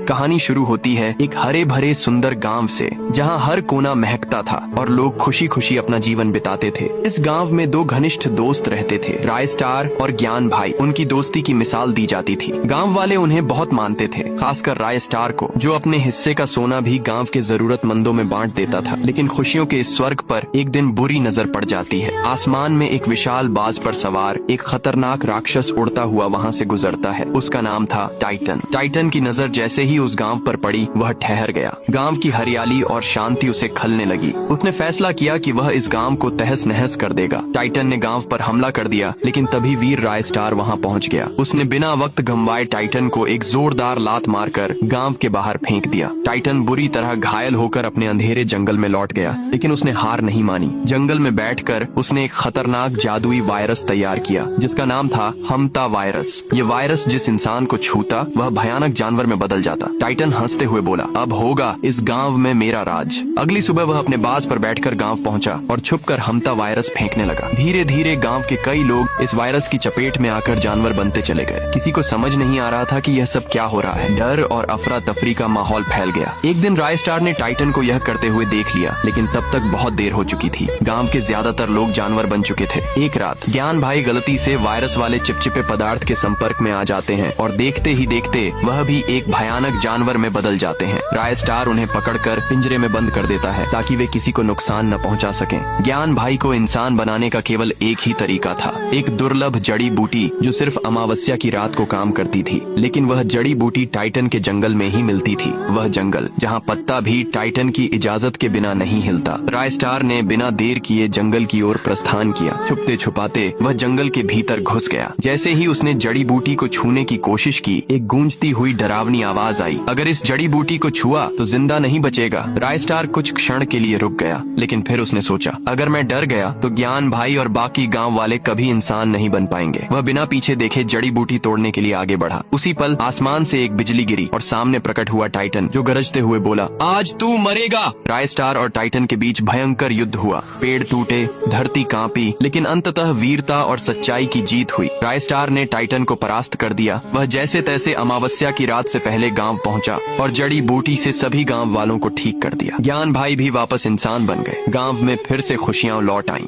कहानी शुरू होती है एक हरे भरे सुंदर गांव से, जहां हर कोना महकता था और लोग खुशी खुशी अपना जीवन बिताते थे। इस गांव में दो घनिष्ठ दोस्त रहते थे, राय स्टार और ज्ञान भाई। उनकी दोस्ती की मिसाल दी जाती थी। गांव वाले उन्हें बहुत मानते थे, खासकर राय स्टार को, जो अपने हिस्से का सोना भी गांव के जरूरतमंदों में बांट देता था। लेकिन खुशियों के इस स्वर्ग पर एक दिन बुरी नजर पड़ जाती है। आसमान में एक विशाल बाज पर सवार एक खतरनाक राक्षस उड़ता हुआ वहाँ से गुजरता है। उसका नाम था टाइटन। टाइटन की नजर जैसे ही उस गांव पर पड़ी, वह ठहर गया। गांव की हरियाली और शांति उसे खलने लगी। उसने फैसला किया कि वह इस गांव को तहस नहस कर देगा। टाइटन ने गांव पर हमला कर दिया, लेकिन तभी वीर राय स्टार वहां पहुंच गया। उसने बिना वक्त गंवाए टाइटन को एक जोरदार लात मारकर गांव के बाहर फेंक दिया। टाइटन बुरी तरह घायल होकर अपने अंधेरे जंगल में लौट गया, लेकिन उसने हार नहीं मानी। जंगल में बैठकर उसने एक खतरनाक जादुई वायरस तैयार किया, जिसका नाम था हमता वायरस। ये वायरस जिस इंसान को छूता, वह भयानक जानवर में बदल जाता। टाइटन हंसते हुए बोला, अब होगा इस गांव में मेरा राज। अगली सुबह वह अपने बाज पर बैठकर गांव पहुंचा और छुपकर हमता वायरस फेंकने लगा। धीरे धीरे गांव के कई लोग इस वायरस की चपेट में आकर जानवर बनते चले गए। किसी को समझ नहीं आ रहा था कि यह सब क्या हो रहा है। डर और अफरा तफरी का माहौल फैल गया। एक दिन राय स्टार ने टाइटन को यह करते हुए देख लिया, लेकिन तब तक बहुत देर हो चुकी थी। गांव के ज्यादातर लोग जानवर बन चुके थे। एक रात ज्ञान भाई गलती से वायरस वाले चिपचिपे पदार्थ के संपर्क में आ जाते हैं और देखते ही देखते वह भी एक भयानक जानवर में बदल जाते हैं। राय स्टार उन्हें पकड़कर पिंजरे में बंद कर देता है, ताकि वे किसी को नुकसान न पहुंचा सकें। ज्ञान भाई को इंसान बनाने का केवल एक ही तरीका था, एक दुर्लभ जड़ी बूटी जो सिर्फ अमावस्या की रात को काम करती थी। लेकिन वह जड़ी बूटी टाइटन के जंगल में ही मिलती थी। वह जंगल जहाँ पत्ता भी टाइटन की इजाजत के बिना नहीं हिलता। राय स्टार ने बिना देर किए जंगल की ओर प्रस्थान किया। छुपते छुपाते वह जंगल के भीतर घुस गया। जैसे ही उसने जड़ी बूटी को छूने की कोशिश की, एक गूंजती हुई डरावनी आवाज आई, अगर इस जड़ी बूटी को छुआ तो जिंदा नहीं बचेगा। राय स्टार कुछ क्षण के लिए रुक गया, लेकिन फिर उसने सोचा, अगर मैं डर गया तो ज्ञान भाई और बाकी गांव वाले कभी इंसान नहीं बन पाएंगे। वह बिना पीछे देखे जड़ी बूटी तोड़ने के लिए आगे बढ़ा। उसी पल आसमान से एक बिजली गिरी और सामने प्रकट हुआ टाइटन, जो गरजते हुए बोला, आज तू मरेगा। राय स्टार और टाइटन के बीच भयंकर युद्ध हुआ। पेड़ टूटे, धरती कांपी, लेकिन अंततः वीरता और सच्चाई की जीत हुई। राय स्टार ने टाइटन को परास्त कर दिया। वह जैसे तैसे अमावस्या की रात से पहले गांव पहुंचा और जड़ी बूटी से सभी गांव वालों को ठीक कर दिया। ज्ञान भाई भी वापस इंसान बन गए। गांव में फिर से खुशियां लौट आईं।